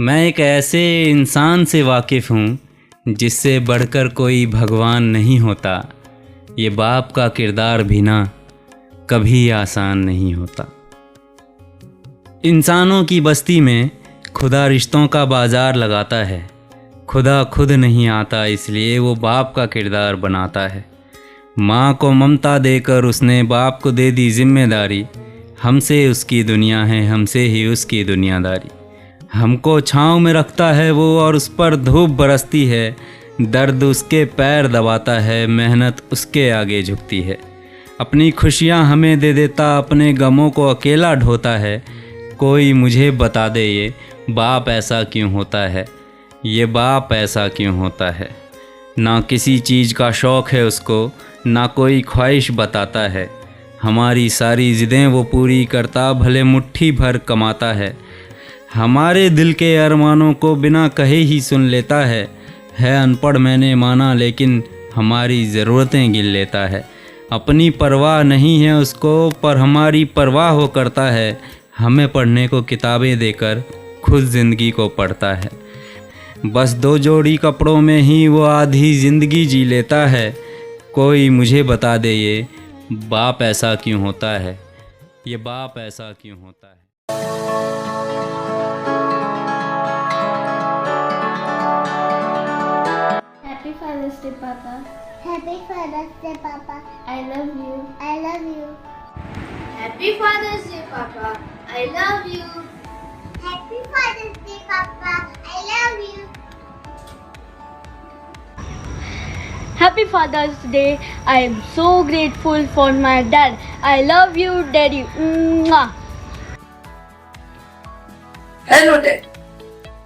मैं एक ऐसे इंसान से वाकिफ़ हूँ जिससे बढ़कर कोई भगवान नहीं होता। ये बाप का किरदार भी ना कभी आसान नहीं होता। इंसानों की बस्ती में खुदा रिश्तों का बाज़ार लगाता है। खुदा खुद नहीं आता इसलिए वो बाप का किरदार बनाता है। माँ को ममता देकर उसने बाप को दे दी जिम्मेदारी। हमसे उसकी दुनिया है, हमसे ही उसकी दुनियादारी। हमको छाँव में रखता है वो और उस पर धूप बरसती है। दर्द उसके पैर दबाता है, मेहनत उसके आगे झुकती है। अपनी खुशियाँ हमें दे देता, अपने गमों को अकेला ढोता है। कोई मुझे बता दे ये बाप ऐसा क्यों होता है, ये बाप ऐसा क्यों होता है। ना किसी चीज़ का शौक़ है उसको, ना कोई ख्वाहिश बताता है। हमारी सारी ज़िदें वो पूरी करता, भले मुट्ठी भर कमाता है। हमारे दिल के अरमानों को बिना कहे ही सुन लेता है। अनपढ़ मैंने माना लेकिन हमारी ज़रूरतें गिन लेता है। अपनी परवाह नहीं है उसको पर हमारी परवाह वो करता है। हमें पढ़ने को किताबें देकर खुद ज़िंदगी को पढ़ता है। बस 2 जोड़ी कपड़ों में ही वो आधी ज़िंदगी जी लेता है। कोई मुझे बता दे ये बाप ऐसा क्यों होता है, ये बाप ऐसा क्यों होता है। Happy Father's Day, Papa. Happy Father's Day, Papa. I love you. I love you. Happy Father's Day, Papa. I love you. Happy Father's Day, Papa. I love you. Happy Father's Day. I am so grateful for my dad. I love you, Daddy. Mwah. Hello, Dad.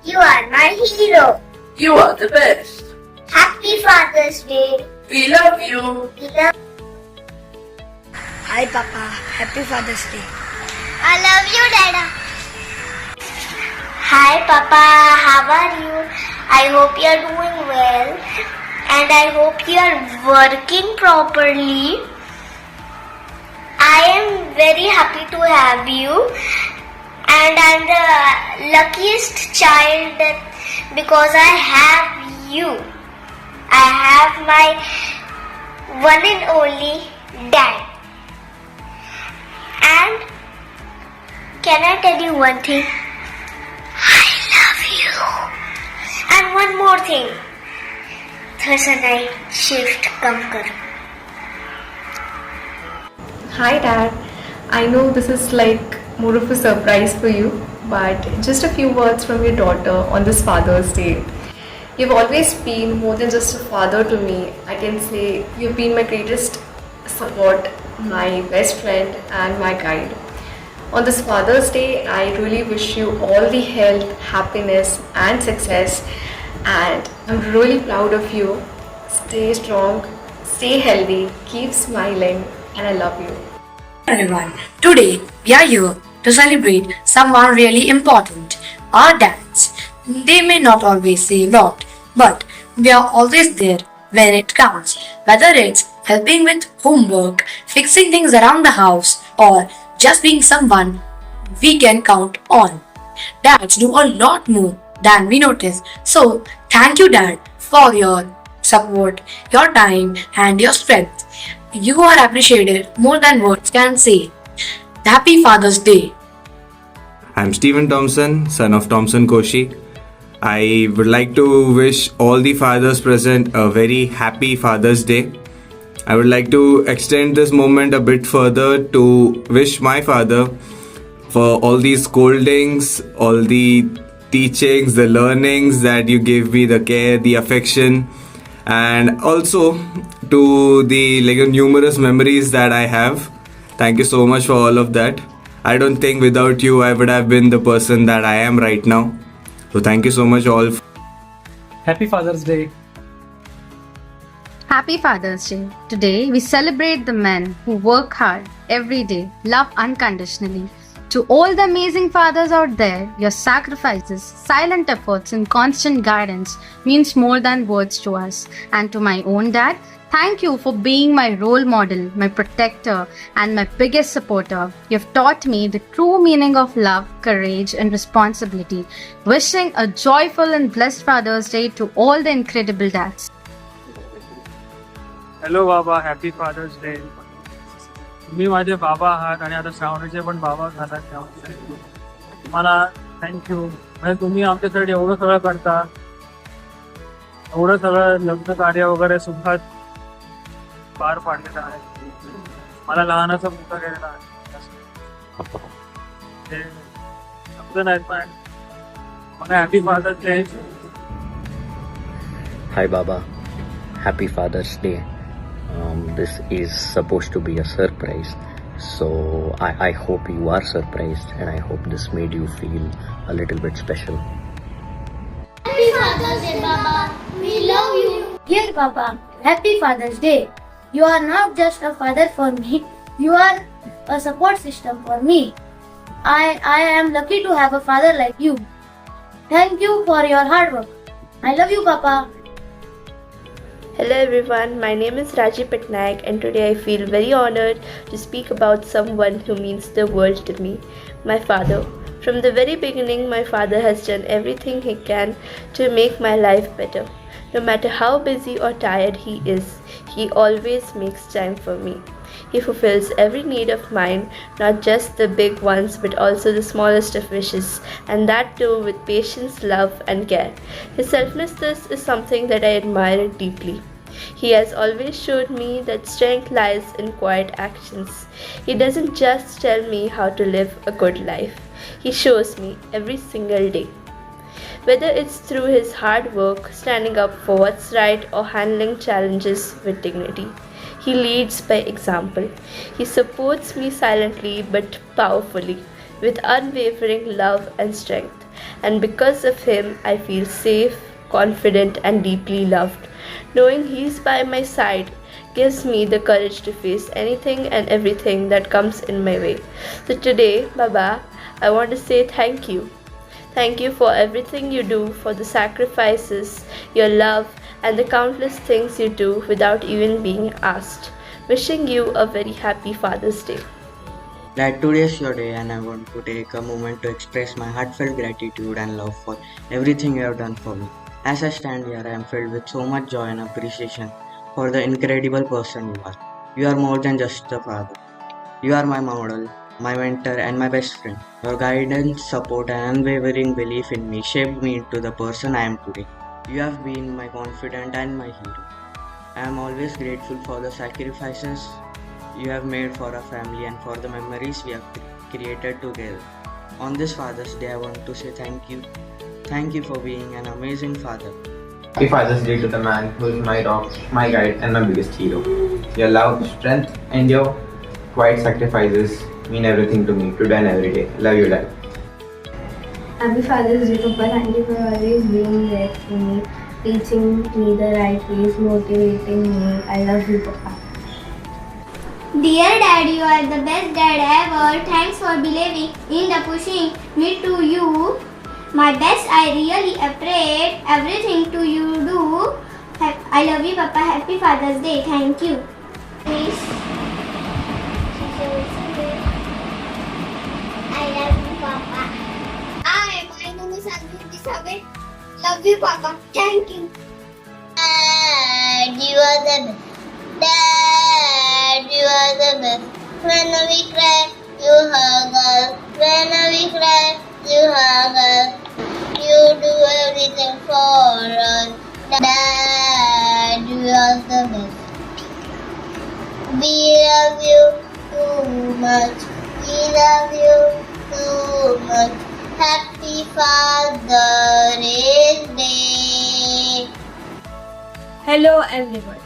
You are my hero. You are the best. Happy Father's Day. We love you. We love. Hi, Papa. Happy Father's Day. I love you, Dada. Hi, Papa. How are you? I hope you are doing well, and I hope you are working properly. I am very happy to have you, and I'm the luckiest child because I have you. I have my one and only dad. And can I tell you one thing? I love you. And one more thing. Thursday night shift come kar. Hi Dad, I know this is like more of a surprise for you, but just a few words from your daughter on this Father's Day. You've always been more than just a father to me. I can say you've been my greatest support, my best friend and my guide. On this Father's Day, I really wish you all the health, happiness and success, and I'm really proud of you. Stay strong, stay healthy, keep smiling, and I love you. Everyone, today we are here to celebrate someone really important, our dads. They may not always say a lot, but we are always there when it counts. Whether it's helping with homework, fixing things around the house, or just being someone we can count on. Dads do a lot more than we notice. So, thank you, Dad, for your support, your time, and your strength. You are appreciated more than words can say. Happy Father's Day. I'm Stephen Thompson, son of Thompson Koshi. I would like to wish all the fathers present a very happy Father's Day. I would like to extend this moment a bit further to wish my father for all these scoldings, all the teachings, the learnings that you gave me, the care, the affection, and also to the numerous memories that I have. Thank you so much for all of that. I don't think without you I would have been the person that I am right now. So thank you so much all. Happy Father's Day. Happy Father's Day. Today we celebrate the men who work hard every day, love unconditionally. To all the amazing fathers out there, your sacrifices, silent efforts and constant guidance means more than words to us. And to my own dad, Thank you for being my role model, my protector, and my biggest supporter. You've taught me the true meaning of love, courage, and responsibility. Wishing a joyful and blessed Father's Day to all the incredible dads. Hello बाबा, happy Father's Day. तुम्ही माझे बाबा आहात आणि आता श्रावणीचे पण बाबा झालात. त्यामुळे तुम्हाला थँक्यू. म्हणजे तुम्ही आमच्यासाठी एवढं सगळं करता, एवढं सगळं लग्न कार्य वगैरे सुखात पार पाडलेलं आहे. मला लहानाचा मोठा केलेला आहे. ते शब्द नाहीत पण मला happy Father's Day. Hi Baba, happy Father's Day. This is supposed to be a surprise, so I hope you are surprised and I hope this made you feel a little bit special. Happy Father's Day, Baba. We love you. Dear Papa, Happy Father's Day. You are not just a father for me, you are a support system for me. I am lucky to have a father like you. Thank you for your hard work. I love you, Papa. Hello everyone, my name is Raji Patnaik and today I feel very honored to speak about someone who means the world to me, my father. From the very beginning, my father has done everything he can to make my life better. No matter how busy or tired he is, he always makes time for me. He fulfills every need of mine, not just the big ones but also the smallest of wishes, and that too with patience, love and care. His selflessness is something that I admire deeply. He has always showed me that strength lies in quiet actions. He doesn't just tell me how to live a good life. He shows me every single day. Whether it's through his hard work, standing up for what's right, or handling challenges with dignity. He leads by example. He supports me silently but powerfully, with unwavering love and strength. And because of him, I feel safe, confident, and deeply loved. Knowing he's by my side gives me the courage to face anything and everything that comes in my way. So today, Baba, I want to say thank you. Thank you for everything you do, for the sacrifices, your love, and the countless things you do without even being asked. Wishing you a very happy Father's Day. Dad, today is your day and I want to take a moment to express my heartfelt gratitude and love for everything you have done for me. As I stand here, I am filled with so much joy and appreciation for the incredible person you are. You are more than just a father. You are my model, my mentor and my best friend. Your guidance, support and unwavering belief in me shaped me into the person I am today. You have been my confidant and my hero. I am always grateful for the sacrifices you have made for our family and for the memories we have created together. On this Father's Day, I want to say thank you. Thank you for being an amazing father. Happy Father's Day to the man who is my rock, my guide and my biggest hero. Your love, strength and your quiet sacrifices mean everything to me today and every day. Love you, Dad. Happy Father's Day, Papa. Thank you for always being there for me, teaching me the right ways, motivating me. I love you, Papa. Dear Dad, you are the best dad ever. Thanks for believing in the pushing me to you. My best, I really appreciate everything to you do. I love you, Papa. Happy Father's Day. Thank you. Please. I love you, Papa. My name is Anjali Sabe. Love you, Papa. Thank you. Dad, you are the best. Dad, you are the best. When we cry, you hug us. When we cry, you hug us. You do everything for us. Dad, you are the best. We love you too much. We love you too much. Happy Father's Day. Hello everyone.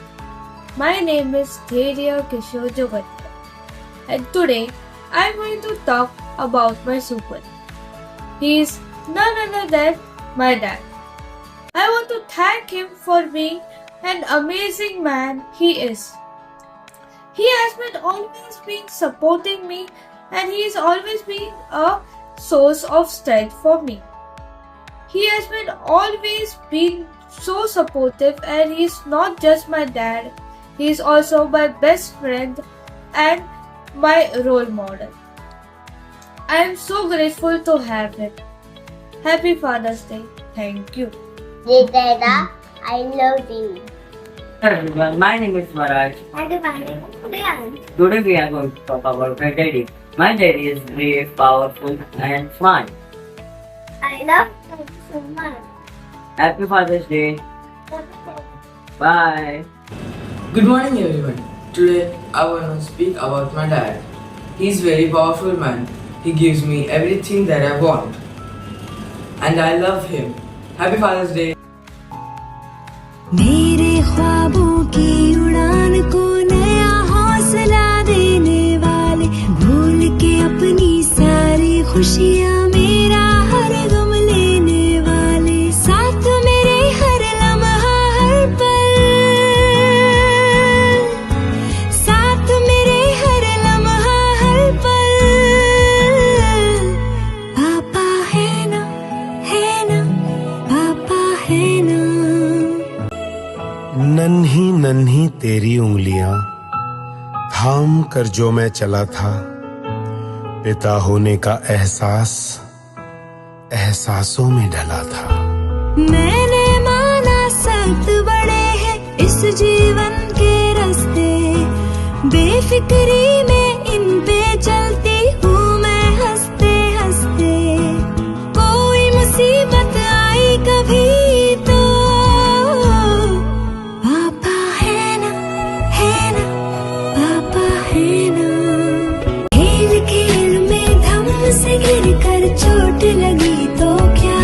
My name is Dhairya Kishore Jogatia and today I am going to talk about my super. He is none other than my dad. I want to thank him for being an amazing man he is. He has been always been supporting me and he has always been a source of strength for me. He has been always been so supportive and he is not just my dad, He is also my best friend and my role model. I am so grateful to have him. Happy Father's Day. Thank you. Dada, I love you. Hello everyone, my name is Maraj. Today we are going to talk about my daddy. My daddy is brave, powerful and smart. I love you so much. Happy Father's Day. Bye. Good morning everyone. Today I want to speak about my dad. He's very powerful man. He gives me everything that I want. And I love him. Happy Father's Day. मेरे ख्वाबों की उड़ान को नया हौसला देने वाले, भूल के अपनी सारी खुशियाँ मेरा हर गम लेने वाले, साथ मेरे हर लम्हा हर पल, साथ मेरे हर लम्हा हर पल। पापा है ना पापा है ना। नन्ही नन्ही तेरी उंगलियां थाम कर जो मैं चला था, पिता होने का एहसास एहसासों में ढला था। मैंने माना सख्त बड़े हैं इस जीवन के रास्ते, बेफिक्री में इन पे चलती हूँ मैं हंसते हंसते। कोई मुसीबत आई कभी तो पापा है ना पापा है ना। खेल खेल में धम से गिर कर चोट लगी तो क्या,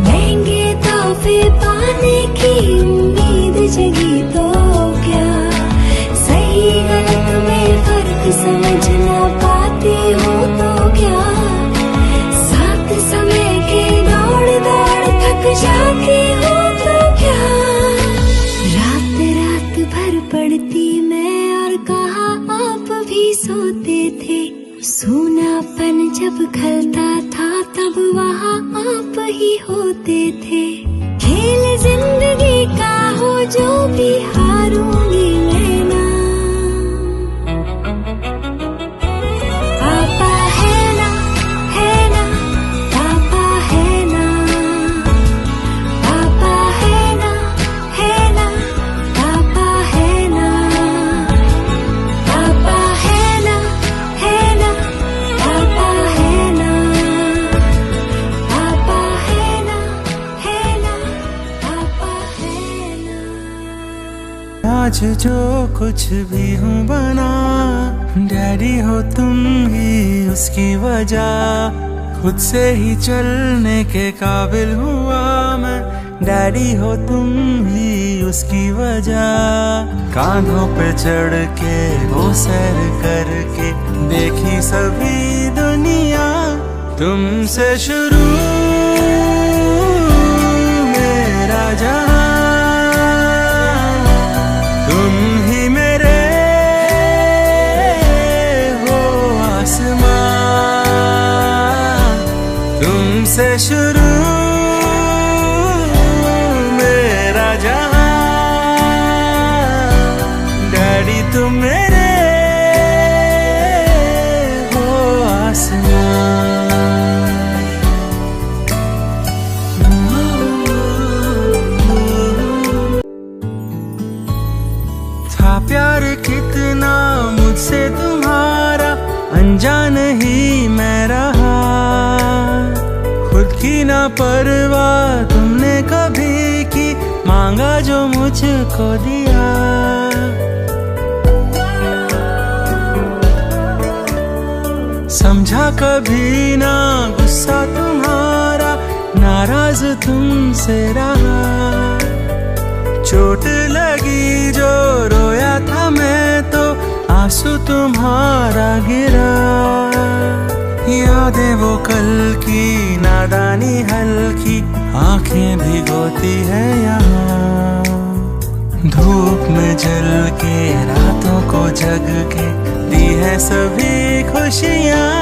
महंगे तोहफे पाने की उम्मीद जगी तो क्या, सही गलत में फर्क समझ ना पाती हूँ तो क्या, साथ समय के दौड़ दौड़ थक जाती हूँ तो क्या। रात रात भर पढ़ती मैं और कहा आप भी सोते थे, सूनापन जब खलता था तब वहाँ आप ही होते थे। खेल जिंदगी का हो जो भी हारूंगी मैं ना। पापा है ना पापा है ना। पापा है ना पापा है ना। पापा है ना पापा है ना। पापा है ना पापा है ना। आज जो कुछ भी हूँ बना, डैडी हो तुम ही उसकी वजह। खुद से ही चलने के काबिल हुआ मैं, डैडी हो तुम ही उसकी वजह। कांधों पे चढ़ के वो सैर करके देखी सभी दुनिया, तुमसे शुरू मेरा जहां, तुम ही मेरे हो आसमां, तुमसे शुरू मेरा जहां, डैडी तुम मेरे हो आसमां। था प्यार कितना मुझसे तुम्हारा, अनजान ही मैं रहा। खुद की ना परवाह तुमने कभी की, मांगा जो मुझको दिया। समझा कभी ना गुस्सा तुम्हारा, नाराज तुमसे रहा। चोट लगी जो रोया था मैं तो, आंसू तुम्हारा गिरा। यादें वो कल की नादानी हल्की, आंखें भिगोती है यहाँ। धूप में जल के रातों को जग के दी है सभी खुशियाँ,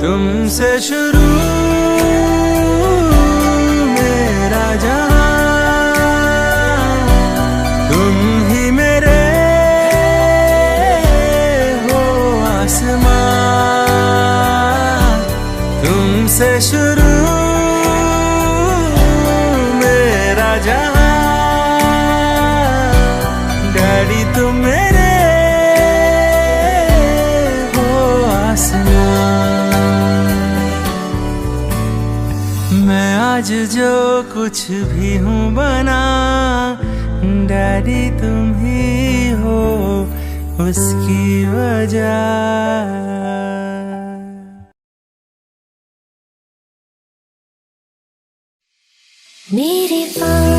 तुमसे शुरू मेरा जहां, तुम ही मेरे से शुरू मेरा जहां, डैडी तुम मेरे हो आसमान। मैं आज जो कुछ भी हूँ बना, डैडी तुम ही हो उसकी वजह। मेरे पास